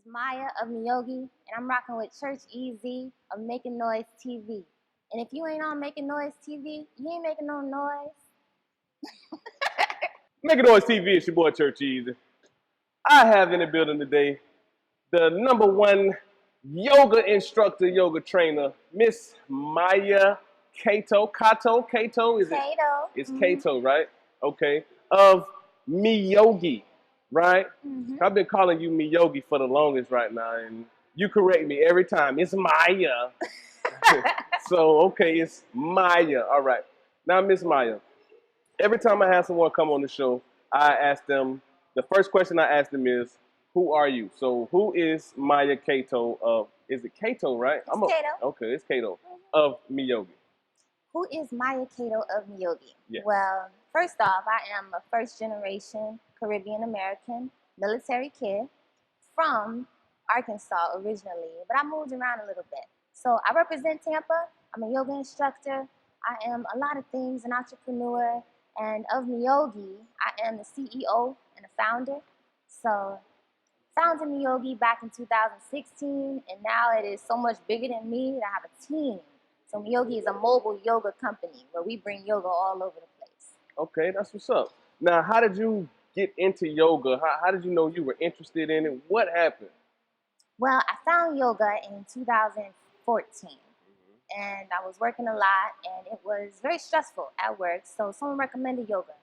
is Mya of Meeyogi, and I'm rocking with Churchezie of MakinNoizeTv. And if you ain't on MakinNoizeTV, you ain't making no noise. Making Noise TV, it's your boy Churchezie. I have in the building today the #1 yoga instructor, yoga trainer, Miss Mya Cato, is it? Kato. It's Cato, right? Okay. Of Meeyogi, right? I've been calling you Meeyogi for the longest right now, and you correct me every time. It's Mya. So, okay, it's Mya. All right. Now, Miss Mya, every time I have someone come on the show, I ask them, the first question I ask them is, who are you? So who is Mya Cato of, is it Cato, right? It's Kato. Okay, it's Cato of Meeyogi. Who is Mya Cato of Meeyogi? Yes. Well, first off, I am a first generation Caribbean American military kid from Arkansas originally, but I moved around a little bit. So I represent Tampa. I'm a yoga instructor. I am a lot of things, an entrepreneur, and of Meeyogi, I am the CEO and the founder. So founded Meeyogi back in 2016, and now it is so much bigger than me that I have a team. So Meeyogi is a mobile yoga company where we bring yoga all over the place. Okay, that's what's up. Now, how did you get into yoga? How did you know you were interested in it? What happened? Well, I found yoga in 2014, and I was working a lot, and it was very stressful at work. So someone recommended yoga,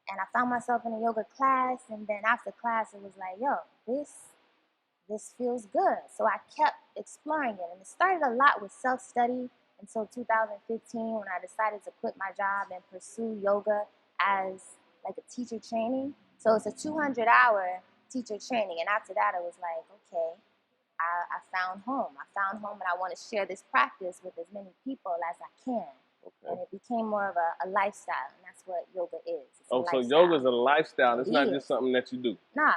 and I found myself in a yoga class. And then after class, it was like, yo, this feels good. So I kept exploring it, and it started a lot with self-study until 2015 when I decided to quit my job and pursue yoga as like a teacher training. So it's a 200-hour teacher training, and after that, it was like, okay, I found home. I found home, and I want to share this practice with as many people as I can. Okay. And it became more of a lifestyle, and that's what yoga is. It's a Oh, so lifestyle. yoga is a lifestyle. It's not It just is. something that you do. Nah.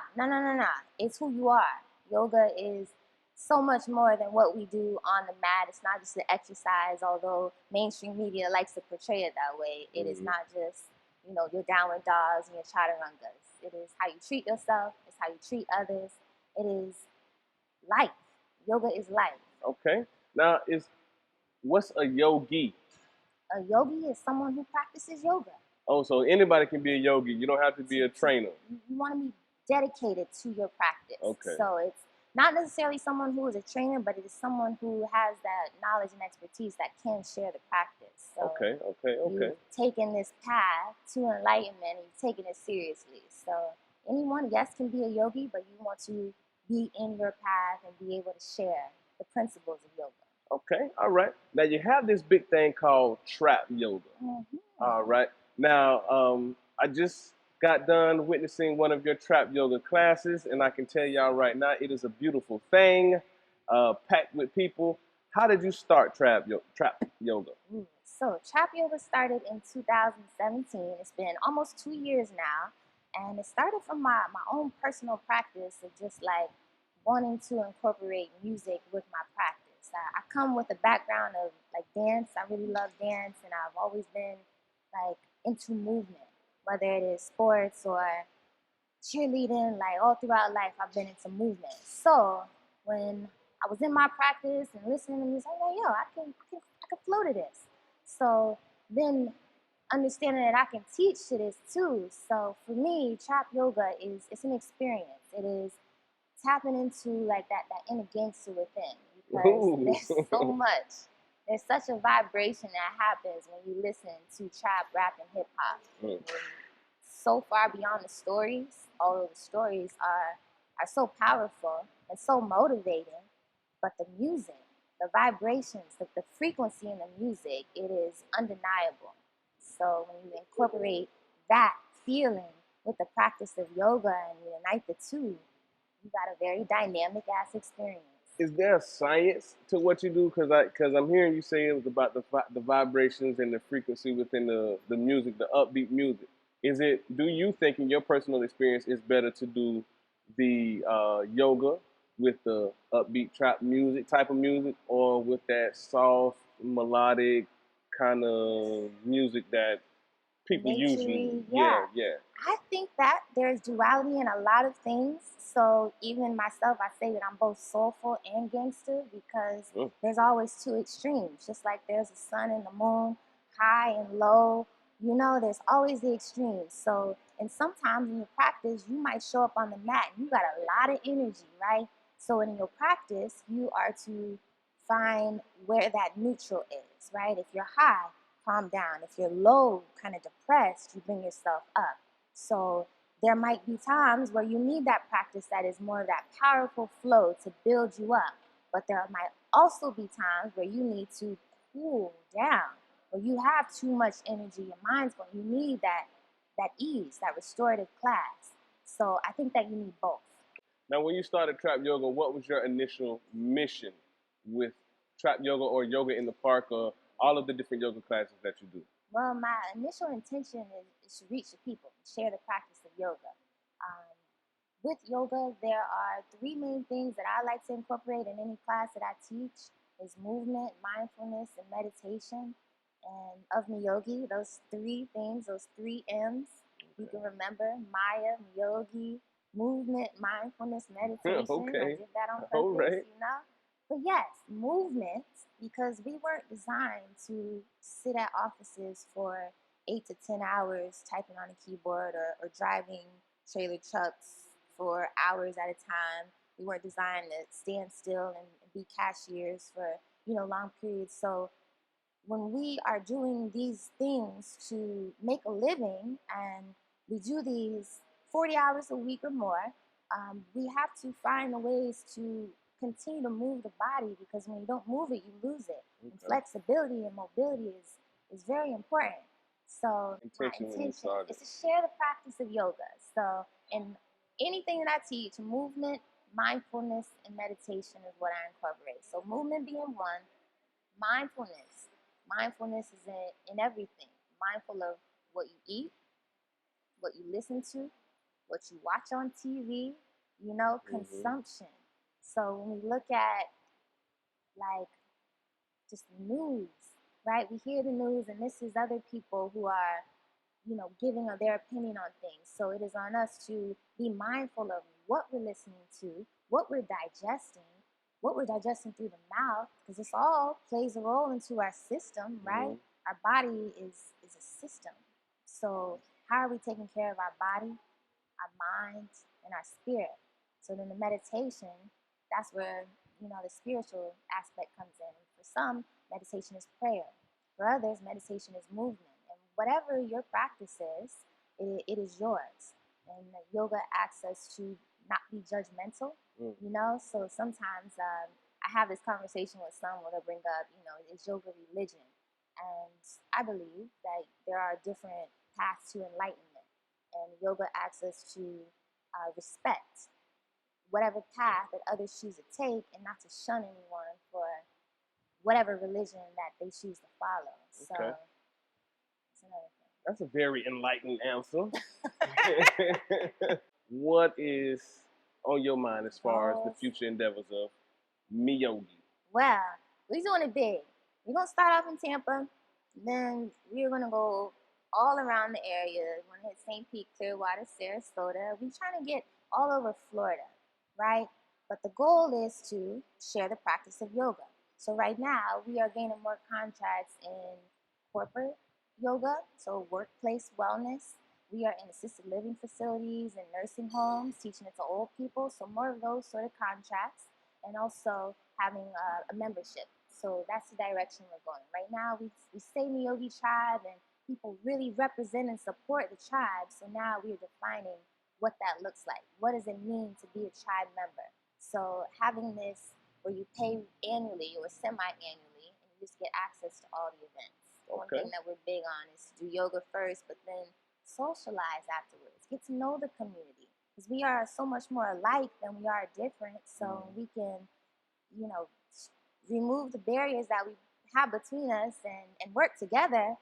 It's who you are. Yoga is so much more than what we do on the mat. It's not just an exercise, although mainstream media likes to portray it that way. It is not just, your downward dogs and your chaturangas. It is how you treat yourself. It's how you treat others. It is life. Yoga is life. Okay. Now, what's a yogi? A yogi is someone who practices yoga. Oh, so anybody can be a yogi. You don't have to be a trainer. You want to be dedicated to your practice. Okay. So it's not necessarily someone who is a trainer, but it is someone who has that knowledge and expertise that can share the practice. So Okay. you've taken this path to enlightenment and you've taken it seriously. So anyone, yes, can be a yogi, but you want to be in your path and be able to share the principles of yoga. Okay, all right. Now you have this big thing called TrapYoga. All right. Now, I just got done witnessing one of your TrapYoga classes, and I can tell y'all right now, it is a beautiful thing, packed with people. How did you start TrapYoga? So TrapYoga started in 2017. It's been almost 2 years now, and it started from my own personal practice of just like wanting to incorporate music with my practice. I come with a background of like dance. I really love dance, and I've always been like into movement, whether it is sports or cheerleading. Like all throughout life, I've been into movement. So when I was in my practice and listening to music, I was like, yo, I can flow to this. So then understanding that I can teach to this too. So for me, TrapYoga it's an experience. It is tapping into like that inner gangster within, because there's so much. There's such a vibration that happens when you listen to trap, rap, and hip hop. So far beyond the stories, although the stories are so powerful and so motivating, but the music, the vibrations, the frequency in the music, it is undeniable. So when you incorporate that feeling with the practice of yoga and you unite the two, you got a very dynamic ass experience. Is there a science to what you do? Because I'm hearing you say it was about the vibrations and the frequency within the music, the upbeat music. Do you think in your personal experience it's better to do the yoga with the upbeat trap music type of music, or with that soft melodic kind of music that people usually, yeah. I think that there's duality in a lot of things. So even myself, I say that I'm both soulful and gangster because there's always two extremes. Just like there's the sun and the moon, high and low. You know, there's always the extremes. So, and sometimes in your practice, you might show up on the mat and you got a lot of energy, right? So in your practice, you are to find where that neutral is, right? If you're high, calm down. If you're low, kind of depressed, you bring yourself up. So there might be times where you need that practice that is more of that powerful flow to build you up. But there might also be times where you need to cool down, where you have too much energy, your mind's going, you need that ease, that restorative class. So I think that you need both. Now, when you started TrapYoga, what was your initial mission with TrapYoga or yoga in the park or all of the different yoga classes that you do? Well, my initial intention is to reach the people, share the practice of yoga. With yoga, there are three main things that I like to incorporate in any class that I teach is movement, mindfulness, and meditation. And of Meeyogi, those three things, those three M's, you can remember Mya, Meeyogi, movement, mindfulness, meditation. I did that on purpose, you know? But yes, movement, because we weren't designed to sit at offices for 8 to 10 hours typing on a keyboard or driving trailer trucks for hours at a time. We weren't designed to stand still and be cashiers for, long periods. So when we are doing these things to make a living and we do these 40 hours a week or more, we have to find the ways to continue to move the body because when you don't move it, you lose it. And flexibility and mobility is very important. So my intention is to share the practice of yoga. So in anything that I teach, movement, mindfulness, and meditation is what I incorporate. So movement being one, mindfulness. Mindfulness is in everything. Mindful of what you eat, what you listen to, what you watch on TV, consumption. So when we look at like just the news, right? We hear the news and this is other people who are, giving their opinion on things. So it is on us to be mindful of what we're listening to, what we're digesting through the mouth, because this all plays a role into our system, right? Our body is a system. So how are we taking care of our body, our mind, and our spirit? So then the meditation, that's where, the spiritual aspect comes in. For some, meditation is prayer. For others, meditation is movement. And whatever your practice is, it is yours. And yoga asks us to not be judgmental, So sometimes I have this conversation with some where they'll bring up, is yoga religion? And I believe that there are different paths to enlightenment. And yoga asks us to respect whatever path that others choose to take and not to shun anyone for whatever religion that they choose to follow. So that's another thing. That's a very enlightened answer. What is on your mind as far as the future endeavors of Meeyogi? Well, we're doing it big. We're going to start off in Tampa. Then we're going to go all around the area. We're going to hit St. Pete, Clearwater, Sarasota. We're trying to get all over Florida, right? But the goal is to share the practice of yoga. So right now, we are gaining more contracts in corporate yoga, so workplace wellness. We are in assisted living facilities and nursing homes, teaching it to old people. So more of those sort of contracts, and also having a membership. So that's the direction we're going. Right now, we say Meeyogi Tribe, and people really represent and support the tribe. So now we're defining what that looks like. What does it mean to be a tribe member? So having this where you pay annually or semi-annually, and you just get access to all the events. One thing that we're big on is to do yoga first, but then socialize afterwards. Get to know the community. Because we are so much more alike than we are different. So we can, remove the barriers that we have between us and work together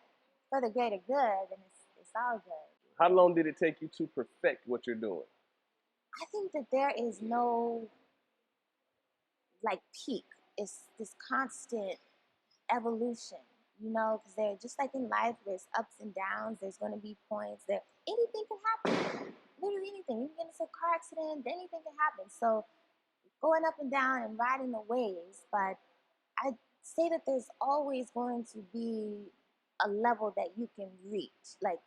for the greater good, and it's all good. How long did it take you to perfect what you're doing? I think that there is no peak. It's this constant evolution. you know, because they're just like in life, there's ups and downs, there's going to be points that anything can happen. Literally anything. You can get into a car accident, anything can happen. So going up and down and riding the waves, but I say that there's always going to be a level that you can reach. Like,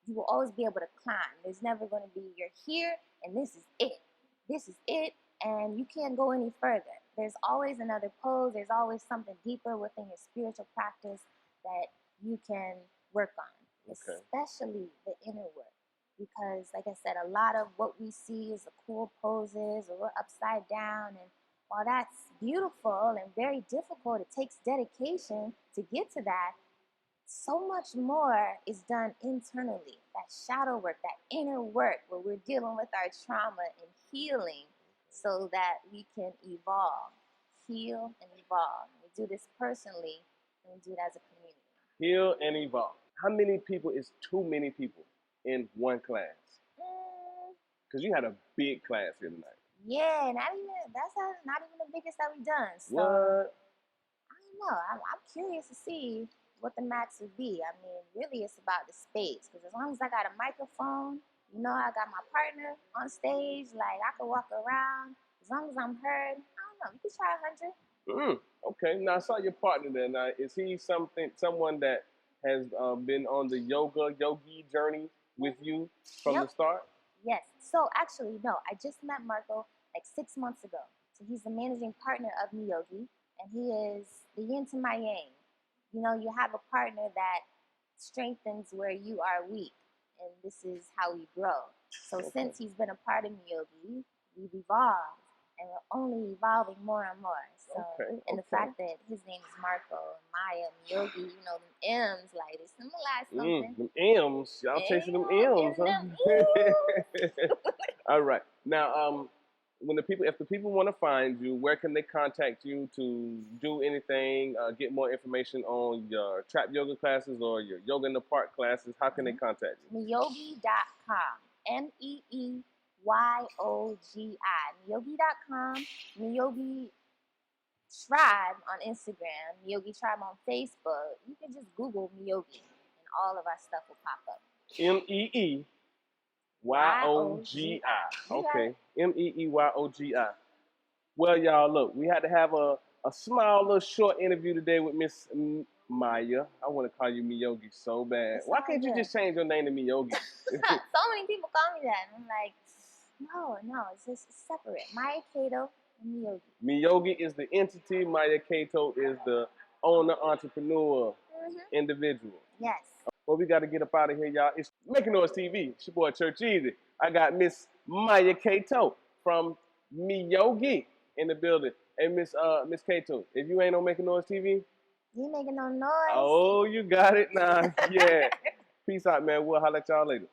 you will always be able to climb. There's never going to be, you're here and this is it. This is it, and you can't go any further. There's always another pose. There's always something deeper within your spiritual practice that you can work on, Okay. especially the inner work. Because, like I said, a lot of what we see is the cool poses, or we're upside down, and while that's beautiful and very difficult, it takes dedication to get to that. So much more is done internally. That shadow work, that inner work, where we're dealing with our trauma and healing so that we can evolve, heal, and evolve. We do this personally, and we do it as a community. Heal and evolve. How many people is too many people in one class? Because you had a big class here tonight. Yeah, that's not even the biggest that we've done. So What? I don't know. I'm curious to see what the max would be. I mean, really, it's about the space. Because as long as I got a microphone, you know, I got my partner on stage. Like, I can walk around. As long as I'm heard, I don't know. We could try 100. Okay. Now I saw your partner there. Now is he someone that has been on the yogi journey with you from the start? Yes. So actually, no. I just met Marco like 6 months ago. So he's the managing partner of Meeyogi, and he is the yin to my yang. You know, you have a partner that strengthens where you are weak, and this is how we grow. So since he's been a part of Meeyogi, we've evolved, and we're only evolving more and more. So, and the fact that his name is Marco, Mya, Meeyogi, you know, them M's, like, they symbolize something. Them M's, y'all chasing them M's, huh? All right. Now, if the people want to find you, where can they contact you to do anything, get more information on your TrapYoga classes or your Yoga in the Park classes? How can they contact you? Meeyogi.com. Meeyogi. Meeyogi.com. Meeyogi Tribe on Instagram. Meeyogi Tribe on Facebook. You can just Google Meeyogi, and all of our stuff will pop up. Meeyogi. Okay. Meeyogi. Well, y'all, look, we had to have a small little short interview today with Miss Mya. I want to call you Meeyogi so bad. Why can't you just change your name to Meeyogi? So many people call me that, and I'm like, no, it's just separate. Mya Cato and Meeyogi. Meeyogi is the entity. Mya Cato is the owner, entrepreneur, individual. Yes. Well, we got to get up out of here, y'all. It's Making Noise TV. It's your boy Churchezie. I got Miss Mya Cato from Meeyogi in the building. Hey, Miss Cato, if you ain't on Making Noise TV, you making no noise. Oh, you got it now. Yeah. Peace out, man. We'll holler at y'all later.